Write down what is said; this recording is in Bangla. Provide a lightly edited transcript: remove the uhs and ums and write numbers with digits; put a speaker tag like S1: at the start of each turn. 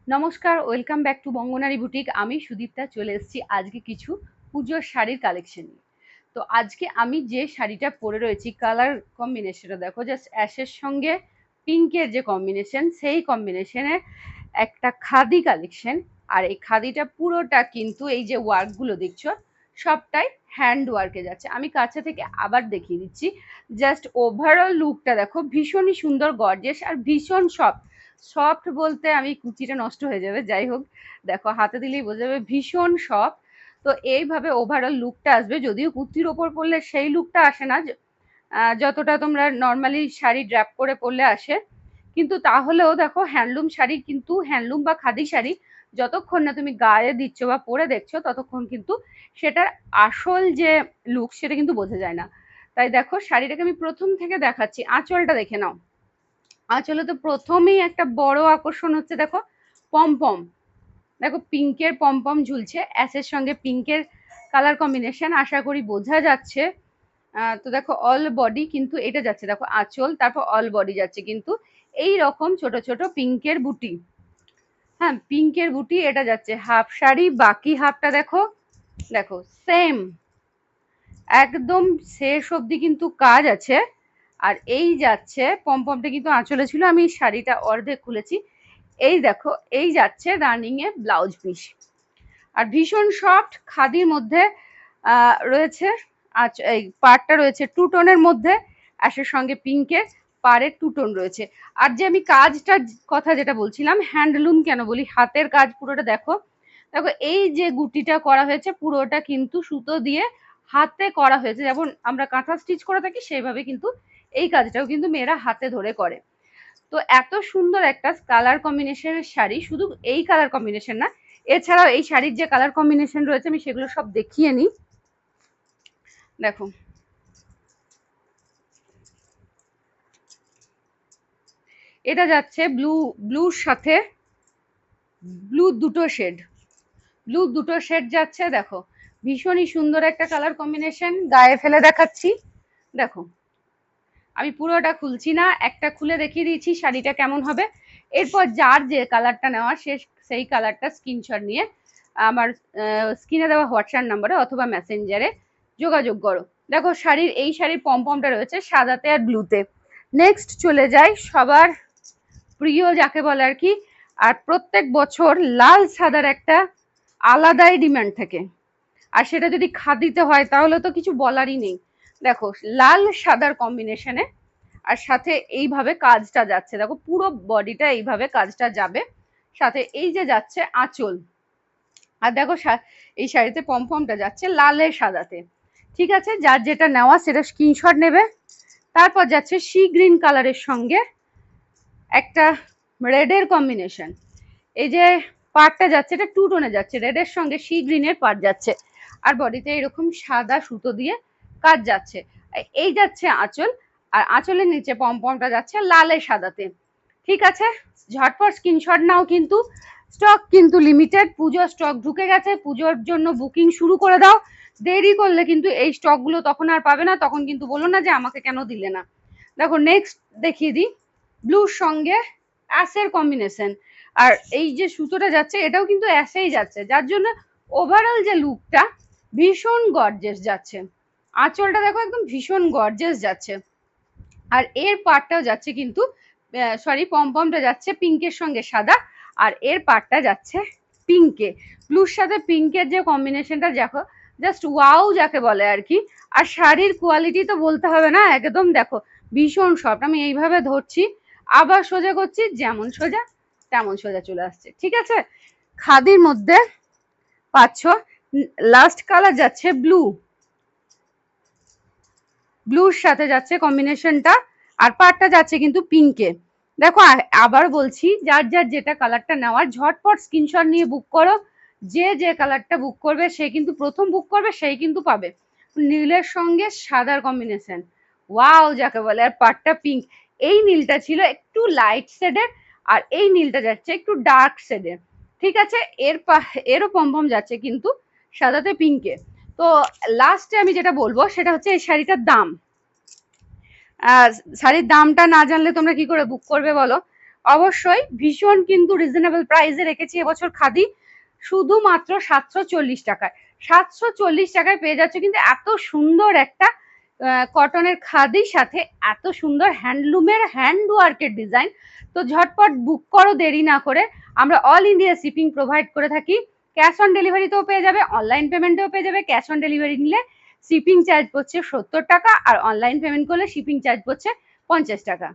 S1: নমস্কার, ওয়েলকাম ব্যাক টু বঙ্গনারী বুটিক। আমি সুদীপ্তা চলে এসেছি আজকে কিছু পুজোর শাড়ির কালেকশন নিয়ে। তো আজকে আমি যে শাড়িটা পরে রয়েছি কালার কম্বিনেশনটা দেখো, জাস্ট অ্যাশের সঙ্গে পিঙ্কের যে কম্বিনেশন, সেই কম্বিনেশনের একটা খাদি কালেকশন। আর এই খাদিটা পুরোটা কিন্তু এই যে ওয়ার্কগুলো দেখছো সবটাই হ্যান্ড ওয়ার্কে যাচ্ছে। আমি কাছে থেকে আবার দেখিয়ে দিচ্ছি। জাস্ট ওভারঅল লুকটা দেখো, ভীষণই সুন্দর, গর্জিয়াস আর ভীষণ সফট। সফট বলতে আমি কুচিটা নষ্ট হয়ে যাবে, যাই হোক দেখো হাতে দিলেই বোঝা যাবে ভীষণ সফট। তো এইভাবে ওভারঅল লুকটা আসবে, যদিও কুর্তির ওপর পরলে সেই লুকটা আসে না যতটা তোমরা নর্মালি শাড়ি ড্র্যাপ করে পরলে আসে। কিন্তু তাহলেও দেখো হ্যান্ডলুম শাড়ি কিন্তু হ্যান্ডলুম বা খাদি শাড়ি যতক্ষণ না তুমি গায়ে দিচ্ছ বা পরে দেখছো ততক্ষণ কিন্তু সেটার আসল যে লুক সেটা কিন্তু বোঝা যায় না। তাই দেখো শাড়িটাকে আমি প্রথম থেকে দেখাচ্ছি, আঁচলটা দেখে নাও। আঁচলে তো প্রথমেই একটা বড় আকর্ষণ হচ্ছে দেখো পমপম। দেখো পিঙ্কের পমপম ঝুলছে, অ্যাশের সঙ্গে পিঙ্কের কালার কম্বিনেশন, আশা করি বোঝা যাচ্ছে। তো দেখো অল বডি কিন্তু এটা যাচ্ছে, দেখো আঁচল তারপর অল বডি যাচ্ছে কিন্তু এই রকম ছোট ছোট পিঙ্কের বুটি। হ্যাঁ, পিঙ্কের বুটি এটা যাচ্ছে হাফ শাড়ি, বাকি হাফটা দেখো, দেখো সেম একদম শেষ অবধি কিন্তু কাজ আছে। আর এই যাচ্ছে পমপমটা কিন্তু আঁচলে ছিল, আমি শাড়িটা অর্ধেক খুলেছি। এই দেখো এই যাচ্ছে রানিং এ ব্লাউজ পিস। আর ভীষণ সফট খাদির মধ্যে রয়েছে। এই পাড়টা রয়েছে টু টোনের মধ্যে, অ্যাশের সঙ্গে পিঙ্কের পাড়ের টু টোন রয়েছে। আর যে আমি কাজটার কথা যেটা বলছিলাম, হ্যান্ডলুম কেন বলি, হাতের কাজ পুরোটা দেখো। দেখো এই যে গুটিটা করা হয়েছে পুরোটা কিন্তু সুতো দিয়ে হাতে করা হয়েছে, যেমন আমরা কাঁথা স্টিচ করে থাকি সেইভাবে কিন্তু এই কাজটাও কিন্তু মেয়েরা হাতে ধরে করে। তো এত সুন্দর একটা কালার কম্বিনেশনের শাড়ি, শুধু এই কালার কম্বিনেশন না, এছাড়াও এই শাড়ির যে কালার কম্বিনেশন রয়েছে আমি সেগুলো সব দেখিয়ে নিই। দেখো এটা যাচ্ছে ব্লুর সাথে ব্লু দুটো শেড যাচ্ছে। দেখো ভীষণই সুন্দর একটা কালার কম্বিনেশন, গায়ে ফেলে দেখাচ্ছি। দেখো আমি পুরোটা খুলছি না, একটা খুলে দেখিয়ে দিয়েছি শাড়িটা কেমন হবে। এরপর যার যে কালারটা নেওয়া সেই কালারটা স্ক্রিনশট নিয়ে আমার স্ক্রিনে দেওয়া হোয়াটসঅ্যাপ নাম্বারে অথবা মেসেঞ্জারে যোগাযোগ করো। দেখো শাড়ির পমপমটা রয়েছে সাদাতে আর ব্লুতে। নেক্সট চলে যাই সবার প্রিয় যাকে বলে আর কি, আর প্রত্যেক বছর লাল সাদার একটা আলাদাই ডিমান্ড থাকে, আর সেটা যদি খাদিতে হয় তাহলে তো কিছু বলারই নেই। দেখো লাল সাদার কম্বিনেশনে, আর সাথে এইভাবে কাজটা যাচ্ছে, দেখো পুরো বডিটা এইভাবে কাজটা যাবে, সাথে এই যে যাচ্ছে আঁচল। আর দেখো এই শাড়িতে পমপমটা যাচ্ছে লালের সাদাতে। ঠিক আছে, যার যেটা নেওয়া সেটা স্ক্রিনশট নেবে। তারপর যাচ্ছে সি গ্রিন কালারের সঙ্গে একটা রেডের কম্বিনেশন। এই যে পাড়টা যাচ্ছে এটা টু টোনে যাচ্ছে, রেডের সঙ্গে সি গ্রিনের পাড় যাচ্ছে, আর বডিতে এরকম সাদা সুতো দিয়ে কাজ যাচ্ছে। এই যাচ্ছে আঁচল, আর আঁচলের নিচে পমপমটা যাচ্ছে লালের সাদাতে। ঠিক আছে, ঝটপট স্ক্রিনশট নাও, কিন্তু স্টক কিন্তু লিমিটেড, পুজোর স্টক ঢুকে গেছে, পুজোর জন্য বুকিং শুরু করে দাও। দেরি করলে কিন্তু এই স্টকগুলো তখন আর পাবে না, তখন কিন্তু বলো না যে আমাকে কেন দিলে না। দেখো নেক্সট দেখিয়ে দিই, ব্লুর সঙ্গে অ্যাশের কম্বিনেশন, আর এই যে সুতোটা যাচ্ছে এটাও কিন্তু অ্যাশেই যাচ্ছে, যার জন্য ওভারঅল যে লুকটা ভীষণ গর্জিয়াস যাচ্ছে। আঁচলটা দেখো একদম ভীষণ গর্জিয়াস যাচ্ছে। আর এর পাড়টাও যাচ্ছে কিন্তু সরি পমপমটা যাচ্ছে পিঙ্কের সঙ্গে সাদা, আর এর পাড়টা যাচ্ছে পিঙ্কে। ব্লুর সাথে পিঙ্কের যে কম্বিনেশনটা দেখো, জাস্ট ওয়াও যাকে বলে আর কি। আর শাড়ির কোয়ালিটি তো বলতে হবে না, একদম দেখো ভীষণ সফট। আমি এইভাবে ধরছি আবার সোজা করছি, যেমন সোজা তেমন সোজা চলে আসছে। ঠিক আছে, খাদির মধ্যে পাচ্ছ। লাস্ট কালার যাচ্ছে ব্লুর সাথে যাচ্ছে কম্বিনেশনটা, আর পাড়টা যাচ্ছে কিন্তু পিঙ্কে। দেখো আবার বলছি, যার যার যেটা কালারটা নেওয়ার ঝটপট স্ক্রিনশট নিয়ে বুক করো। যে যে কালারটা বুক করবে সে কিন্তু প্রথম বুক করবে সেই কিন্তু পাবে নীলের সঙ্গে সাদার কম্বিনেশন, ওয়াও যাকে বলে, আর পাড়টা পিঙ্ক। এই নীলটা ছিল একটু লাইট শেডের, আর এই নীলটা যাচ্ছে একটু ডার্ক শেডের। ঠিক আছে, এরও পমপম যাচ্ছে কিন্তু সাদাতে পিঙ্কে। তো লাস্টে আমি যেটা বলবো সেটা হচ্ছে এই শাড়িটার দাম। শাড়ির দামটা না জানলে তোমরা কি করে বুক করবে বলো। অবশ্যই ভীষণ কিন্তু রিজনেবল প্রাইসে রেখেছি এবছর খাদি, শুধুমাত্র 740 টাকায়। 740 টাকায় পেয়ে যাচ্ছে কিন্তু এত সুন্দর একটা কটনের খাদির সাথে এত সুন্দর হ্যান্ডলুমের হ্যান্ড ওয়ার্কের ডিজাইন। তো ঝটপট বুক করো দেরি না করে। আমরা অল ইন্ডিয়া শিপিং প্রোভাইড করে থাকি, ক্যাশ অন ডেলিভারিতেও পেয়ে যাবে, অনলাইন পেমেন্টেও পেয়ে যাবে। ক্যাশ অন ডেলিভারি নিলে শিপিং চার্জ পড়ছে 70 টাকা, আর অনলাইন পেমেন্ট করলে শিপিং চার্জ পড়ছে 50 টাকা।